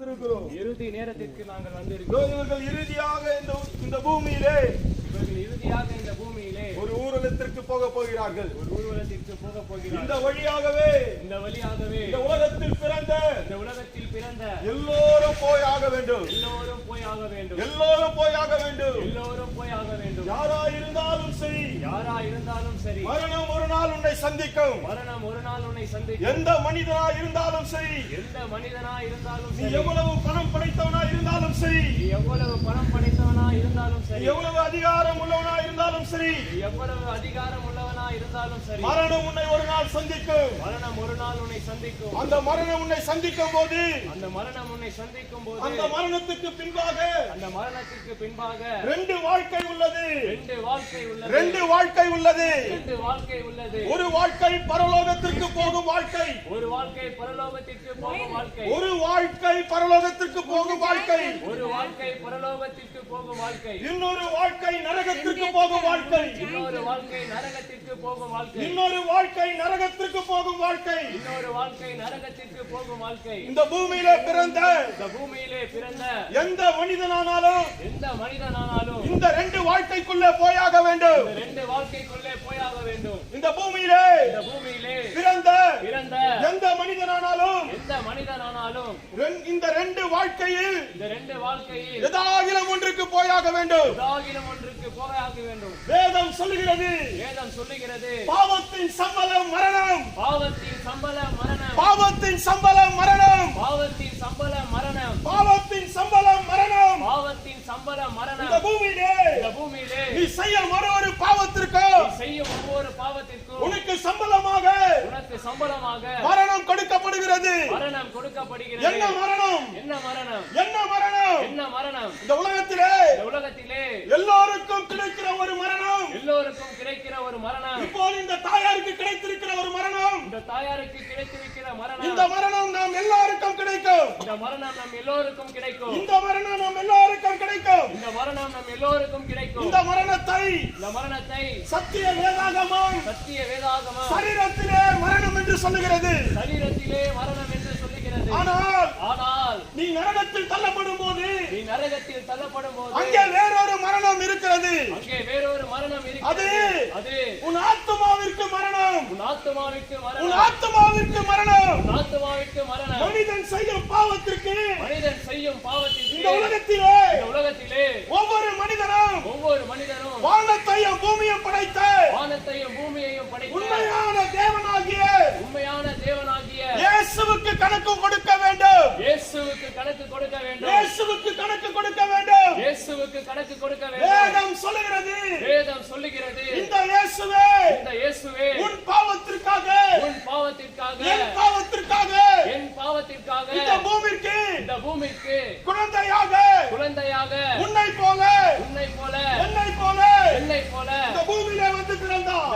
வந்திருக்கிறோம். இறுதி நேரத்திற்கு நாங்கள் வந்திருக்கிறோம். இவர்கள் இறுதியாக இந்த பூமியிலே ஒரு ஊர்வலத்திற்கு போக போகிறார்கள். இந்த வழியாகவே இந்த உலகத்தில் பிறந்த எல்லோரும் போயாக வேண்டும். யாராயிருந்தாலும் சரி மரணம் ஒரு நாள் உன்னை சந்திக்கும். எந்த மனிதனா இருந்தாலும் சரி, நீ எவ்வளவு பணம் படைத்தவனா இருந்தாலும் சரி, எவ்வளவு அதிகாரம் உள்ளவனா இருந்தாலும் சரி, மரணம் உன்னை ஒரு நாள் சந்திக்கும். அந்த மரணம் உன்னை சந்திக்கும் போது அந்த மரணத்துக்கு பின்பாக ரெண்டு வாழ்க்கை உள்ளது. ஒரு வாழ்க்கை பரலோகத்திற்கு போகும் வாழ்க்கை, ஒரு வாழ்க்கை பரலோகத்திற்கு போகும் வாழ்க்கை, இன்னொரு வாழ்க்கை நரகத்திற்கு போகும் வாழ்க்கை, இன்னொரு வாழ்க்கை நரகத்திற்கு போகும் வாழ்க்கை. இந்த பூமியிலே பிறந்த எந்த மனிதனானாலும் இந்த ரெண்டு வாழ்க்கைக்குள்ளே போயாக வேண்டும். இந்த பூமியிலே பிறந்த எந்த மனிதனானாலும் இந்த ரெண்டு வாழ்க்கையில் ஏதாகிலும் ஒன்றுக்கு போயாக வேண்டும். வேதம் சொல்லுகிறது, பாவத்தின் சம்பளம் மரணம். பாவத்தின் சம்பளம் மரணம். இந்த பூமியிலே நீ செய்யும் ஒவ்வொரு பாவத்திற்கும் உனக்கு சம்பளமாக மரணம் கொடுக்கப்படுகிறது. என்ன மரணம்? இந்த உலகத்திலே எல்லோருக்கும் கிடைக்கிற ஒரு மரணம். இப்போது இந்த தாயாருக்கு கிடைத்திருக்கிற ஒரு மரணம். இந்த மரணம் நாம் எல்லோருக்கும் கிடைக்கும். இந்த மரணம் நாம் எல்லோருக்கும் கிடைக்கும். இந்த மரணத்தை சத்திய வேதாகமம் சரீரத்திலே மரணம் என்று சொல்லுகிறது. ஆனால் நீ நரகத்தில் தள்ளப்படும் போது அங்கே வேறொரு மரணம் இருக்கிறது. அது உன் ஆத்துமாவிற்கு மரணம். மனிதன் செய்யும் பாவத்திற்கு இந்த உலகத்திலே ஒவ்வொரு மனிதனும் வானத்தையும் பூமியையும் படைத்த உண்மையான தேவனாகிய இயேசுவுக்கு கணக்கு கொடுக்க வேண்டும். வேதம் சொல்லுகிறது, இந்த இயேசுவே உன் பாவத்திற்காக என் பாவத்திற்காக இந்த பூமிக்கு குழந்தையாக உன்னை போல என்னை போல இந்த பூமியிலே வந்து பிறந்தார்.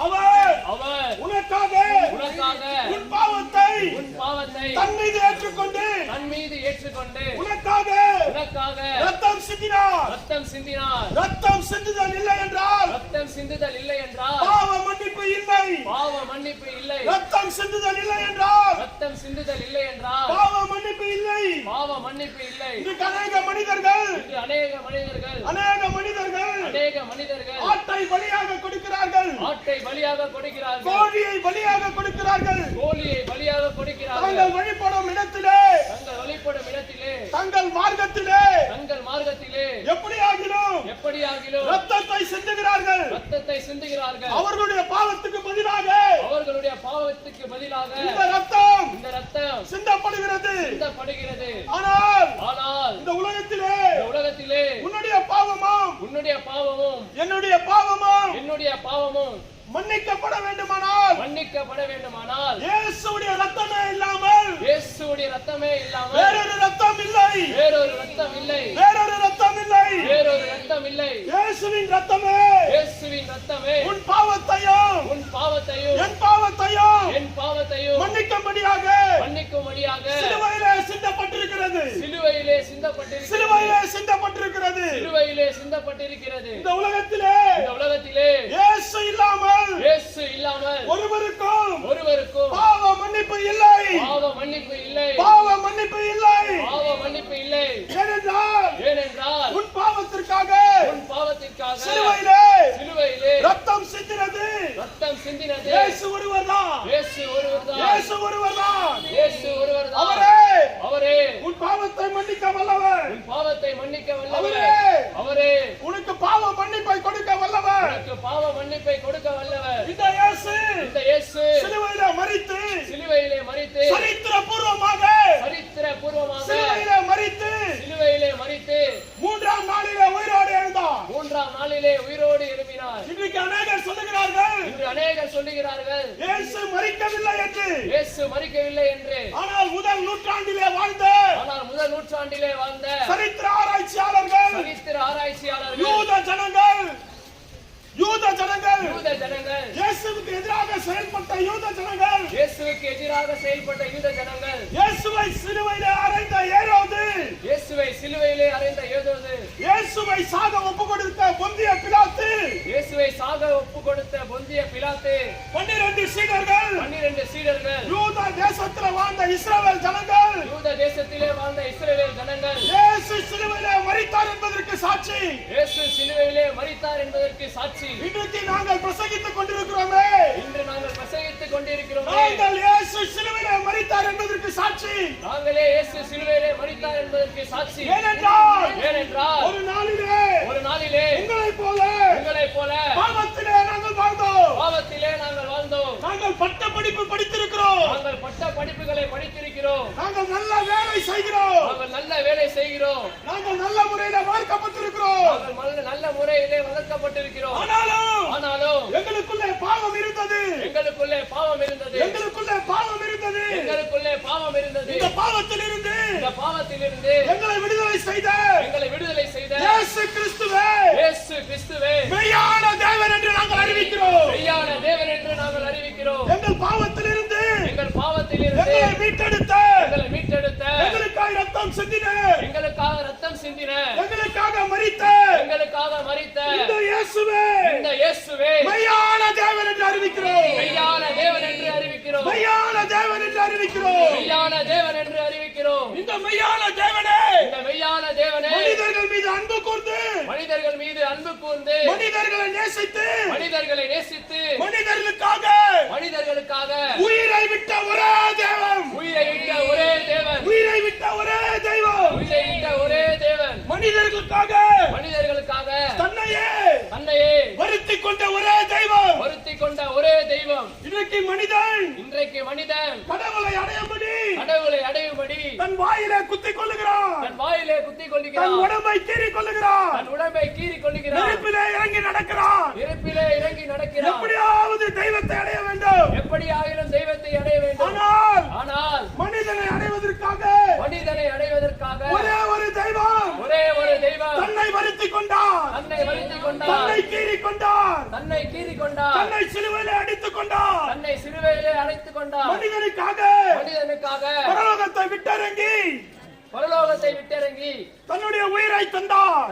அவர் உனக்காக உன் பாவத்தை தன் மீது ஏற்றுக்கொண்டு உனக்காக ரத்தம் சிந்தினார். ரத்தம் சிந்துதல் இல்லை என்றால் பாவ மன்னிப்பு இல்லை. ரத்தம் சிந்துதல் இல்லை என்றால் பாவ மன்னிப்பு இல்லை. இன்றைக்கு அநேக மனிதர்கள் ஆட்டை பலியாக கொடுக்கிறார்கள். கோழியை பலியாக கொடுக்கிறார்கள். தங்கள் வழிபடும் இடத்திலே தங்கள் மார்க்கத்திலே எப்படியாகிலும் ரத்தத்தை சிந்துகிறார்கள். அவர்களுடைய பாவத்துக்கு பதிலாக இந்த ரத்தம் சிந்தப்படுகிறது. ஆனால் இந்த உலகத்திலே உன்னுடைய பாவமும் என்னுடைய பாவமும் மன்னிக்கப்பட வேண்டுமானால் இயேசுவுடைய ரத்தமே இல்லாமல் வேறொரு ரத்தம் இல்லை. இயேசுவின் ரத்தமே உன் பாவத்தையும் என் பாவத்தையும் மன்னிக்கும்படியாக சிலுவையிலே சிந்தப்பட்டிருக்கிறது. இந்த உலகத்திலே இயேசு இல்லாமல் ஒருவருக்கும் பாவ மன்னிப்பு இல்லை. பாவ மன்னிப்பு இல்லை. பாவ மன்னிப்பு இல்லை. ஏனென்றால் உன் பாவத்திற்காக சிலுவையிலே ரத்தம் சிந்தினது இயேசு ஒருவர்தான். இயேசு ஒருவர்தான். இயேசு ஒருவர்தான். இயேசு ஒருவர்தான். அவரே உன் பாவத்தை மன்னிக்க வல்லவர். உன் பாவத்தை மன்னிக்க வல்லவர். அவரே அவரே உனக்கு பாவ மன்னிப்பை கொடுக்க வல்லவர். உனக்கு பாவ மன்னிப்பை கொடுக்க வல்லவர். இந்த இயேசு சிலுவையிலே மரித்து சரித்திரபூர்வமாக சிலுவையிலே மரித்து மூன்றாம் நாளிலே உயிரோடு எழுந்தார். எழுப்பினார். இன்றைக்கு அநேகர் சொல்லுகிறார்கள், இன்று அநேகர் சொல்லுகிறார்கள், இயேசு மரிக்கவில்லை என்று. இயேசு மரிக்கவில்லை என்று. ஆனால் முதல் நூற்றாண்டிலே வாழ்ந்த சரித்திர ஆராய்ச்சியாளர்கள், யூத ஜனங்கள் இயேசுவுக்கு எதிராக செயல்பட்ட யூத ஜனங்கள், இயேசுவை சிலுவையிலே அறைந்த ஏரோது, இயேசுவை சாக ஒப்பு கொடுத்த பொந்திய பிலாத்து, 12 சீடர்கள், யூத தேசத்திலே வாழ்ந்த இஸ்ரவேல் ஜனங்கள், இயேசு சிலுவையிலே மரித்தார் என்பதற்கு சாட்சி. இன்றைக்கு நாங்கள் பிரசங்கித்துக் கொண்டிருக்கிறோமே, நாங்கள் இயேசு சிலுவையிலே மரித்தார் என்பதற்கு சாட்சி. ஏனென்றால் ஒரு நாளிலே உங்களைப் போல பாவத்திலே நாங்கள் வாழ்ந்தோம். நாங்கள் பட்ட படிப்பு படித்திருக்கிறோம். நாங்கள் நல்ல வேலை செய்கிறோம். நாங்கள் நல்ல முறையிலே வளர்க்கப்பட்டிருக்கிறோம். ஆனாலும் எங்களுக்குள்ளே பாவம் இருந்தது. இந்த பாவத்திலிருந்து எங்களை விடுதலை செய்த இயேசு கிறிஸ்துவே மெய்யான தேவன் என்று நாங்கள் அறிவிக்கிறோம். எங்கள் பாவத்திலிருந்து எங்களை மீட்டெடுத்த எங்களுக்காக ரத்தம் சிந்தின எங்களுக்காக மரித்த இந்த இயேசுவே மெய்யான தேவன் என்று அறிவிக்கிறோம். இந்த மெய்யான தேவனே மனிதர்கள் மீது அன்பு கூர்ந்து மனிதர்களை நேசித்து மனிதர்களுக்காக உயிரை விட்ட ஒரே தெய்வம் மனிதர்களுக்காக தன்னையே வருத்திக் கொண்ட ஒரே தெய்வம். இன்றைக்கு மனிதன் கடவுளை அடையும்படி தன் வாயிலே குத்திக் கொள்ளுகிறான். தன் உடம்பை கீறிக் கொள்ளுகிறான். நெருப்பிலே இறங்கி நடக்கிறான். எப்படியாவது தெய்வத்தை அடைய வேண்டும். ஆனால் மனிதனை அடைவதற்காக ஒரே ஒரு தெய்வம் தன்னை வருத்திக் கொண்டார். தன்னை கீறிக் கொண்டார். தன்னை சிலுவையிலே அடித்துக் கொண்டார். மனிதனுக்காக பரலோகத்தை விட்டிறங்கி தன்னுடைய உயிரை தந்தார்.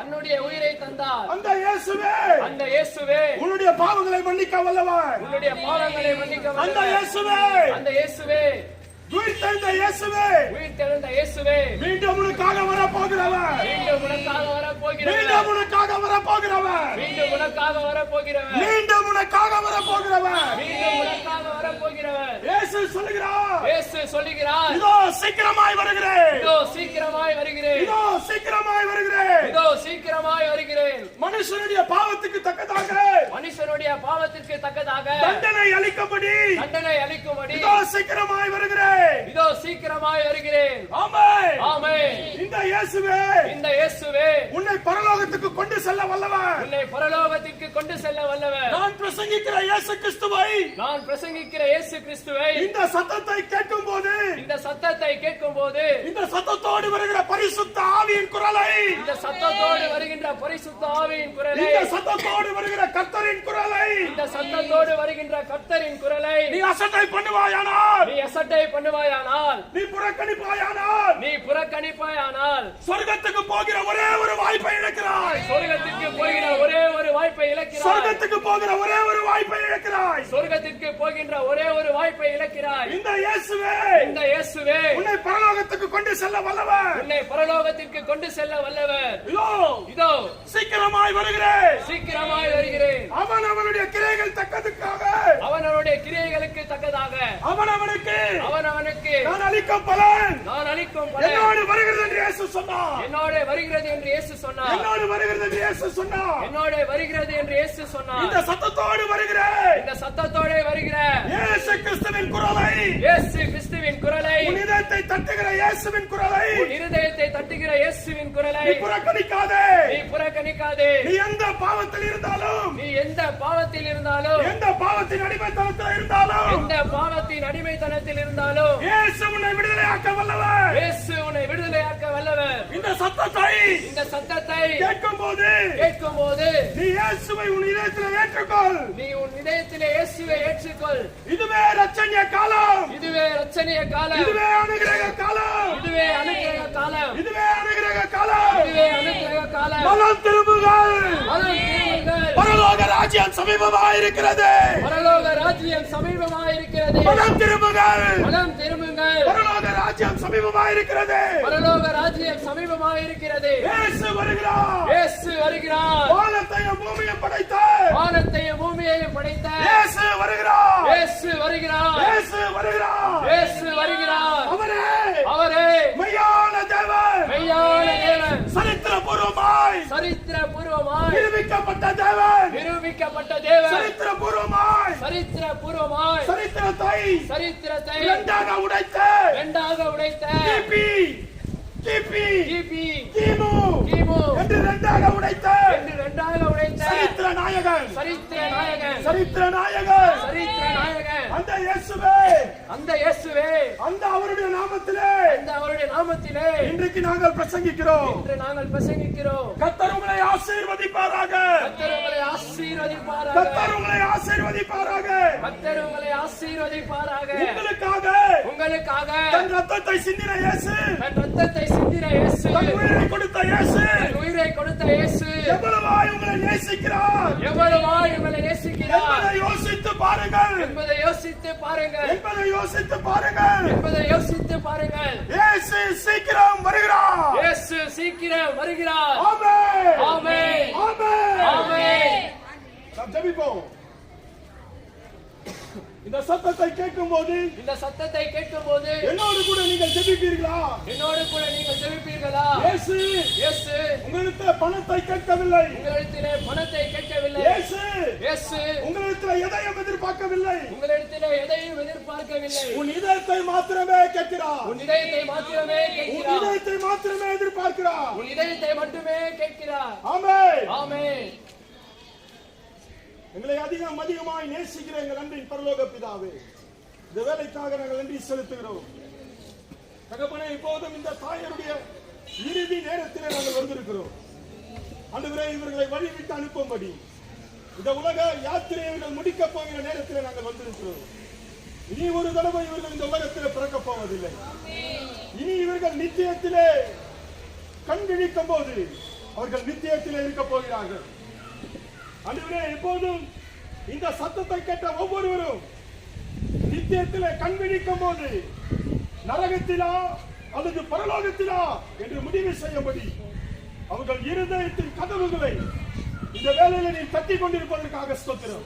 அந்த இயேசுவே உன்னுடைய பாவங்களை மன்னிக்க வல்லவர். அந்த இயேசுவே உயிர்த்தெழுந்த இயேசுவே மீண்டும் உனக்காக வரப்போகிறவர். இயேசு சொல்லுகிறார், இதோ சீக்கிரமாய் வருகிறேன். மனுஷனுடைய பாவத்துக்கு தக்கதாக தண்டனை அளிக்கும்படி இதோ சீக்கிரமாய் வருகிறேன். ஆமென். இந்த இயேசுவே உன்னை பரலோகத்துக்கு கொண்டு செல்ல வல்லவர். நான் பிரசங்கிக்கிற இயேசு கிறிஸ்துவை இந்த சத்தத்தை கேட்கும் போது இந்த சத்தத்தோடு வருகிற பரிசுத்த ஆவியின் குரலை இந்த சத்தத்தோடு வருகிற கர்த்தரின் குரலை நீ அசட்டை பண்ணுவாயானால் நீ புறக்கணிப்பாயானால் சொர்க்கத்துக்கு போகிற ஒரே ஒரு வாய்ப்பை இழக்கிறாய். இந்த இயேசுவே இயேசுவே உன்னை பரலோகத்துக்கு கொண்டு செல்ல வல்லவர். உன்னை பரலோகத்திற்கு கொண்டு செல்ல வல்லவர். இதோ சீக்கிரமாய் வருகிறேன். சீக்கிரமாய் வருகிறேன். அவன் அவனுடைய கிரியைகள் தக்கதுக்காக அவனுடைய கிரியைகளுக்கு தக்கதாக அவனுக்கு நான் அளிக்கும் பலன் என்னோடு வருகிறது என்று இயேசு சொன்னார். என்னோடு வருகிறது என்று இயேசு சொன்னார். என்னோடு வருகிறது என்று இயேசு சொன்னார். என்னோடு வருகிறது என்று இயேசு சொன்னார். இந்த சத்தத்தோடு வருகிறேன். இந்த சத்தத்தோடு வருகிறேன். இயேசு கிறிஸ்துவின் குரலை இயேசு கிறிஸ்துவின் குரலை உன் இதயத்தை தட்டுகிற இயேசுவின் குரலை உன் இருதயத்தை தட்டுகிற இயேசுவின் குரலை நீ புறக்கணிக்காதே. நீ எந்த பாவத்தில் இருந்தாலும் எந்த பாவத்தின் அடிமைத்தனத்தில் இருந்தாலும் இயேசு உன்னை விடுதலையாக்க வல்லவர். இந்த சத்தத்தை கேட்கும் போது நீ இயேசுவை உன் இதயத்தில் ஏற்றுக்கொள். இதுவே ரட்சணிய காலம். இதுவே அனுக்கிரக காலம். மனம் திரும்புங்கள். பரலோக ராஜ்யம் சமீபமாக இருக்கிறது. மனம் திரும்புங்கள். பரலோக ராஜ்யம் சமீபமாக இருக்கிறது. இயேசு வருகிறார். வானத்தையும் பூமியையும் படைத்த இயேசு வருகிறார். அவரே மெய்யான தேவன். சரித்திரபூர்வமாய் நிரூபிக்கப்பட்ட தேவன். சரித்திரபூர்வமாய் சரித்திரத்தை இரண்டாக உடைத்த கிமு என்று இரண்டாக உடைத்த சரித்திர நாயகன் அந்த இயேசுவே அந்த அவருடைய நாமத்திலே இன்றைக்கு நாங்கள் பிரசங்கிக்கிறோம். கர்த்தர் உங்களை ஆசீர்வதிப்பாராக. உங்களுக்காக தன் ரத்தத்தை சிந்தின இயேசு தன் உயிரை கொடுத்த இயேசு எவ்வளவாய் உங்களை நேசிக்கிறார் என்பதை யோசித்து பாருங்கள். இயேசு சீக்கிரம் வருகிறார். ஆமென். நாம் ஜெபிப்போம். இந்த சத்தத்தை கேட்கும் போது என்னோடு கூட நீங்கள் ஜெபிப்பீர்களா? இயேசு உங்களிடத்தில் பணத்தை கேட்கவில்லை. இயேசு உங்களிடத்தில் எதையும் எதிர்பார்க்கவில்லை. உன் இதயத்தை மாத்திரமே கேட்கிறார். உன் இதயத்தை மாத்திரமே எதிர்பார்க்கிறார். ஆமென். எங்களை அதிகமாய் நேசிக்கிற எங்கள் அன்பின் பரலோக பிதாவே, இந்த வேலைக்காக நாங்கள் நன்றி செலுத்துகிறோம். தகப்பனே, இப்போதும் இந்த தாயருடைய இறுதி நேரத்திலே நாங்கள் வந்திருக்கிறோம். ஆண்டவரே, இவர்களை வழிவிட்டு அனுப்பும்படி இந்த உலக யாத்திரையை இவர்கள் முடிக்கப் போகிற நேரத்திலே நாங்கள் வந்திருக்கிறோம். இனி ஒரு தடவை இவர்கள் இந்த உலகத்திலே பிறக்கப் போவதில்லை. இனி இவர்கள் நித்தியத்திலே கண் விழிக்கும் போது அவர்கள் நித்தியத்திலே இருக்க போகிறார்கள். ஆண்டவரே, இப்போதும் இந்த சத்தத்தை கேட்ட ஒவ்வொருவரும் நித்தியத்திலே கண் விழிக்கும் போது நரகத்திலா அல்லது பரலோகத்திலா என்று முடிவு செய்யும்படி அவர்கள் இருதயத்தின் கதவுகளை இந்த வேளையில நீ தட்டி கொண்டிருப்பதற்காக ஸ்தோத்திரம்.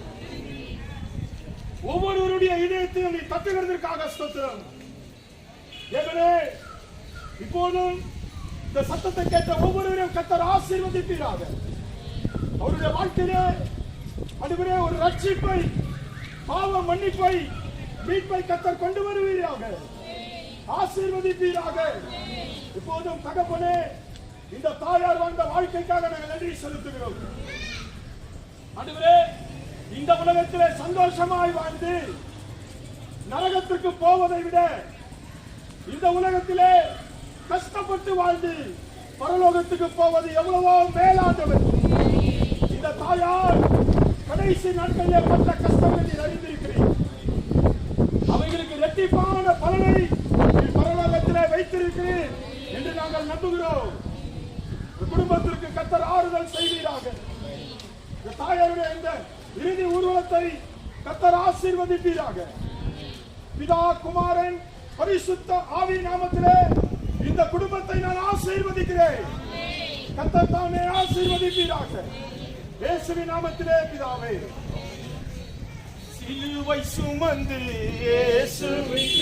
ஒவ்வொருவருடைய இதயத்தையும் நீ தட்டுகிறதற்காக ஸ்தோத்திரம். தேவனே, இப்போதும் இந்த சத்தத்தை கேட்ட ஒவ்வொருவரையும் கர்த்தர் ஆசீர்வதிப்பீராக. அவருடைய வாழ்க்கையிலே ஆண்டவரே ஒரு ரட்சிப்பை, பாவ மன்னிப்பை, மீட்பை கர்த்தர் கொண்டு வருவீராக. ஆசீர்வதிப்பீராக. இப்போதும் தகப்பனே, இந்த தாயார் வாழ்ந்த வாழ்க்கைக்காக நாங்கள் நன்றி செலுத்துகிறோம். ஆண்டவரே, இந்த உலகத்திலே சந்தோஷமாய் வாழ்ந்து நரகத்திற்கு போவதை விட இந்த உலகத்திலே கஷ்டப்பட்டு வாழ்ந்து பரலோகத்துக்கு போவது எவ்வளவோ மேலானவர். இந்த தாயார் கடைசி நாட்களிலே பட்ட கஷ்டங்களை அறிந்திருக்கிறேன். அவைகளுக்கு இரட்டிப்பான பலனை பரலோகத்திலே வைத்திருக்கிறேன் என்று நாங்கள் நம்புகிறோம். குடும்பத்திற்கு கர்த்தர் ஆறுதல் செய்வீராக. இந்த தாயாருடைய இந்த இறுதி ஊர்வலத்தை கர்த்தர் ஆசீர்வதிப்பீராக. பிதா, குமாரன், பரிசுத்த ஆவி நாமத்திலே இந்த குடும்பத்தை நான் ஆசீர்வதிக்கிறேன். கர்த்தர் தாமே ஆசீர்வதிப்பீராக. இயேசுவின் நாமத்திலே பிதாவே. சிலுவை சுமந்து இயேசுவின்